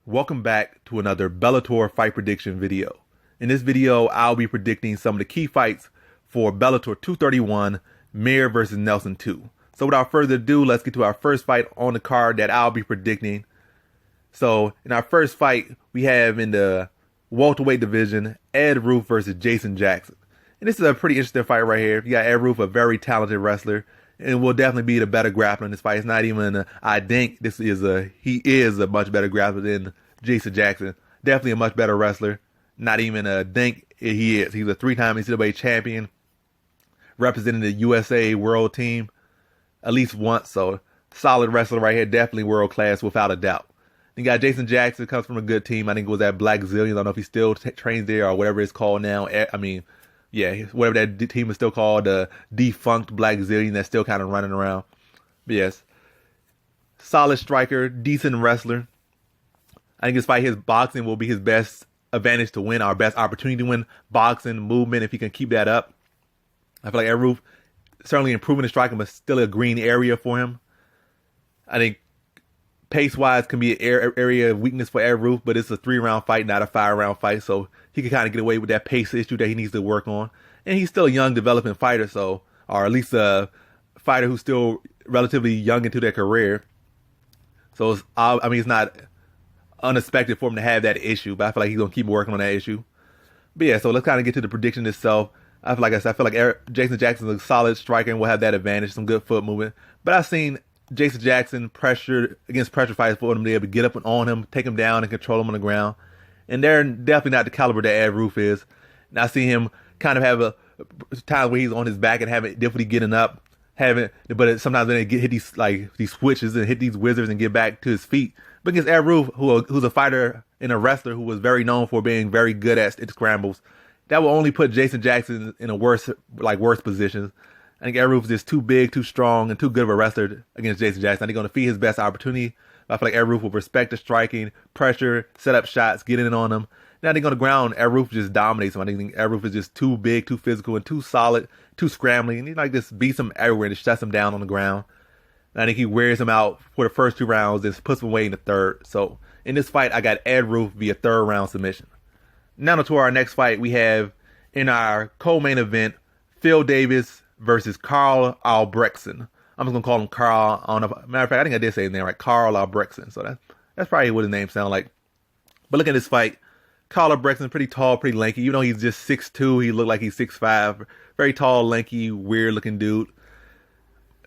Welcome back to another Bellator fight prediction video. In this video, I'll be predicting some of the key fights for Bellator 231, Mir versus Nelson 2. So without further ado, let's get to our first fight on the card that I'll be predicting. So in our first fight, we have in the welterweight division, Ed Roof versus Jason Jackson. And this is a pretty interesting fight right here. You got Ed Roof, a very talented wrestler, and will definitely be the better grappler in this fight. It's not even I think he is a much better grappler than Jason Jackson. Definitely a much better wrestler. Not even a think he is. He's a three-time NCAA champion, representing the USA world team at least once. So solid wrestler right here. Definitely world class without a doubt. You got Jason Jackson, comes from a good team. I think it was at Black Zillions. I don't know if he still trains there or whatever it's called now. Yeah, whatever that team is still called, the defunct Black Zillion that's still kind of running around. But yes, solid striker, decent wrestler. I think despite his boxing will be his best advantage to win, our best opportunity to win boxing movement if he can keep that up. I feel like Ed Roof certainly improving the striking, but still a green area for him. I think pace-wise can be an area of weakness for Ed Roof, but it's a 3-round fight, not a 5-round fight, so he can kind of get away with that pace issue that he needs to work on. And he's still a young, developing fighter, or at least a fighter who's still relatively young into their career. So, it's not unexpected for him to have that issue, but I feel like he's going to keep working on that issue. But yeah, so let's kind of get to the prediction itself. I feel like Jason Jackson's a solid striker and will have that advantage, some good foot movement. But I've seen Jason Jackson pressure fighters for them to be able to get up on him, take him down, and control him on the ground. And they're definitely not the caliber that Ed Roof is. And I see him kind of have a times where he's on his back and having difficulty getting up, but sometimes then they hit these switches and hit these wizards and get back to his feet. But against Ed Roof, who's a fighter and a wrestler who was very known for being very good at scrambles, that will only put Jason Jackson in a worse positions. I think Ed Roof is just too big, too strong, and too good of a wrestler against Jason Jackson. I think he's going to feed his best opportunity. I feel like Ed Roof will respect the striking, pressure, set up shots, get in on him. Now I think on the ground, Ed Roof just dominates him. I think Ed Roof is just too big, too physical, and too solid, too scrambling. And he just beats him everywhere and just shuts him down on the ground. And I think he wears him out for the first 2 rounds and puts him away in the third. So in this fight, I got Ed Roof via 3rd round submission. Now to our next fight, we have in our co-main event, Phil Davis versus Carl Albrechtsen. I'm just going to call him Carl. Matter of fact, I think I did say his name right, Carl Albrechtsen. So that's probably what his name sounds like. But look at this fight. Carl Albrechtsen, pretty tall, pretty lanky. You know, he's just 6'2". He looked like he's 6'5". Very tall, lanky, weird-looking dude.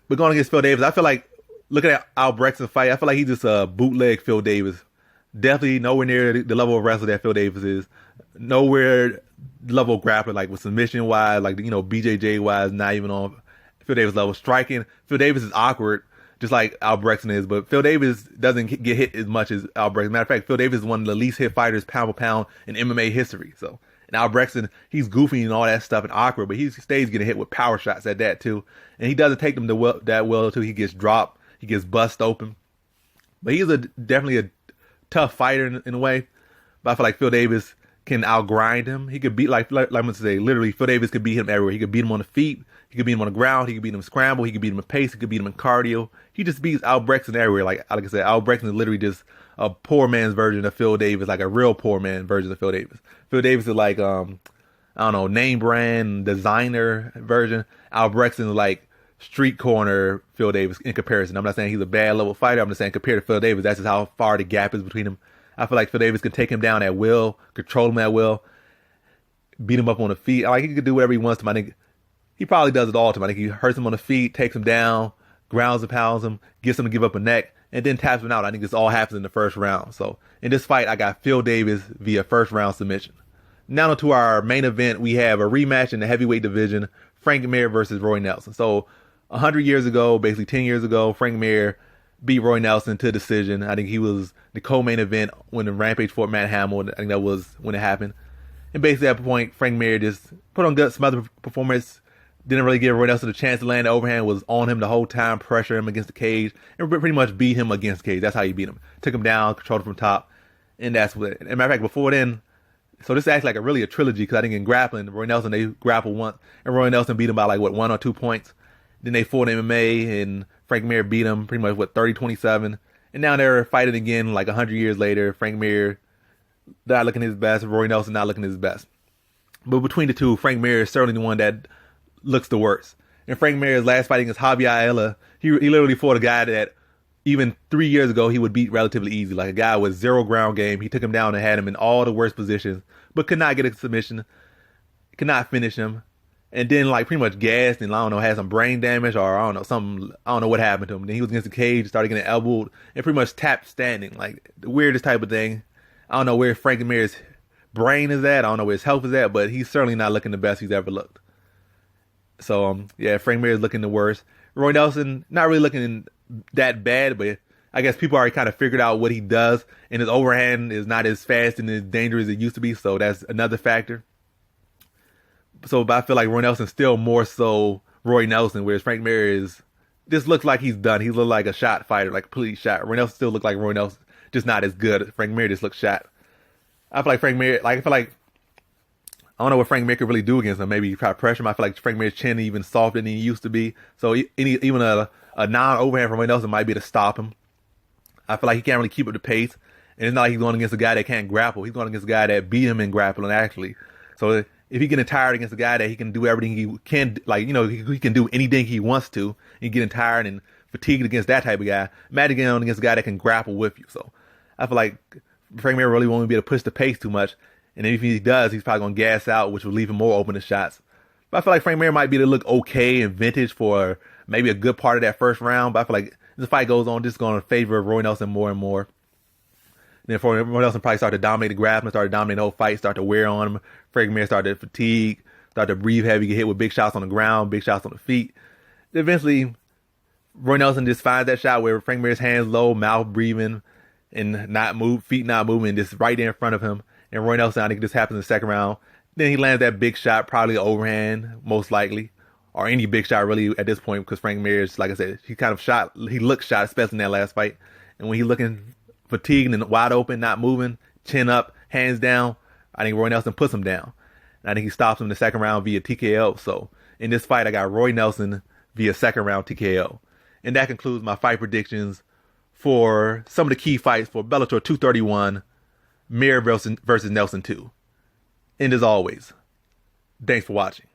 But going against Phil Davis, I feel like, looking at Albrechtsen's fight, I feel like he's just a bootleg Phil Davis. Definitely nowhere near the level of wrestler that Phil Davis is. Nowhere level of grappler, like with submission-wise, BJJ-wise, not even on Phil Davis level. Striking, Phil Davis is awkward, just like Albrechtsen is, but Phil Davis doesn't get hit as much as Albrechtsen. Matter of fact, Phil Davis is one of the least hit fighters pound for pound in MMA history. So, and Albrechtsen, he's goofy and all that stuff and awkward, but he stays getting hit with power shots at that too. And he doesn't take them that well too. He gets dropped, he gets bust open. But he's definitely a tough fighter in a way. But I feel like Phil Davis can outgrind him. He could beat, like I'm going to say, literally, Phil Davis could beat him everywhere. He could beat him on the feet. He could beat him on the ground. He could beat him in scramble. He could beat him in pace. He could beat him in cardio. He just beats Albrechtsen everywhere. Like I said, Albrechtsen is literally just a poor man's version of Phil Davis, like a real poor man version of Phil Davis. Phil Davis is like, name brand, designer version. Albrechtsen is like street corner Phil Davis in comparison. I'm not saying he's a bad level fighter. I'm just saying compared to Phil Davis, that's just how far the gap is between them. I feel like Phil Davis can take him down at will, control him at will, beat him up on the feet. Like he could do whatever he wants to him. I think he probably does it all to him. I think he hurts him on the feet, takes him down, grounds and pounds him, gets him to give up a neck, and then taps him out. I think this all happens in the first round. So in this fight, I got Phil Davis via 1st round submission. Now to our main event, we have a rematch in the heavyweight division, Frank Mir versus Roy Nelson. So 100 years ago, basically 10 years ago, Frank Mir beat Roy Nelson to a decision. I think he was the co-main event when the Rampage fought Matt Hamill. I think that was when it happened. And basically at that point, Frank Mir just put on some other performance. Didn't really give Roy Nelson a chance to land. The overhand was on him the whole time, pressure him against the cage, and pretty much beat him against the cage. That's how you beat him. Took him down, controlled him from top, and that's what. And matter of fact, before then, so this acts like a trilogy, because I think in grappling, Roy Nelson, they grappled once, and Roy Nelson beat him by 1 or 2 points. Then they fought MMA, and Frank Mir beat him pretty much 30-27. And now they're fighting again like 100 years later. Frank Mir not looking his best. Roy Nelson not looking his best. But between the two, Frank Mir is certainly the one that looks the worst. In Frank Mir's last fight against Javier Ayala, he literally fought a guy that even 3 years ago he would beat relatively easy. Like a guy with zero ground game. He took him down and had him in all the worst positions, but could not get a submission, could not finish him. And then like pretty much gassed and I don't know, had some brain damage or I don't know what happened to him. Then he was against the cage, started getting elbowed and pretty much tapped standing. Like the weirdest type of thing. I don't know where Frank Mir's brain is at. I don't know where his health is at, but he's certainly not looking the best he's ever looked. So yeah, Frank Mir is looking the worst. Roy Nelson not really looking that bad, but I guess people already kind of figured out what he does, and his overhand is not as fast and as dangerous as it used to be. So that's another factor. But I feel like Roy Nelson's still more so Roy Nelson, whereas Frank Mir just looks like he's done. He looks like a shot fighter, like a complete shot. Roy Nelson still looks like Roy Nelson, just not as good. Frank Mir just looks shot. I feel like Frank Mir, I don't know what Frank Mir could really do against him. Maybe try to pressure him. I feel like Frank Mir's chin is even softer than he used to be. So even a non-overhand from Roy Nelson might be able to stop him. I feel like he can't really keep up the pace. And it's not like he's going against a guy that can't grapple. He's going against a guy that beat him in grappling, actually. So if he's getting tired against a guy that he can do everything he can, like, he can do anything he wants to, and getting tired and fatigued against that type of guy, imagine getting on against a guy that can grapple with you. So I feel like Frank Mir really won't be able to push the pace too much. And if he does, he's probably going to gas out, which will leave him more open to shots. But I feel like Frank Mir might be able to look okay and vintage for maybe a good part of that first round. But I feel like as the fight goes on, this is going to favor Roy Nelson more and more. And then Roy Nelson probably start to dominate the grappling, start to dominate the whole fight, start to wear on him. Frank Mir start to fatigue, start to breathe heavy, get hit with big shots on the ground, big shots on the feet. Then eventually, Roy Nelson just finds that shot where Frank Mir's hands low, mouth breathing, and not move, feet not moving, just right there in front of him. And Roy Nelson, I think this happens in the second round. Then he lands that big shot, probably overhand, most likely. Or any big shot, really, at this point, because Frank Mir is, like I said, he kind of shot, he looked shot, especially in that last fight. And when he's looking fatigued and wide open, not moving, chin up, hands down, I think Roy Nelson puts him down. And I think he stops him in the second round via TKO. So in this fight, I got Roy Nelson via second round TKO. And that concludes my fight predictions for some of the key fights for Bellator 231, Mir versus Nelson 2. And as always, thanks for watching.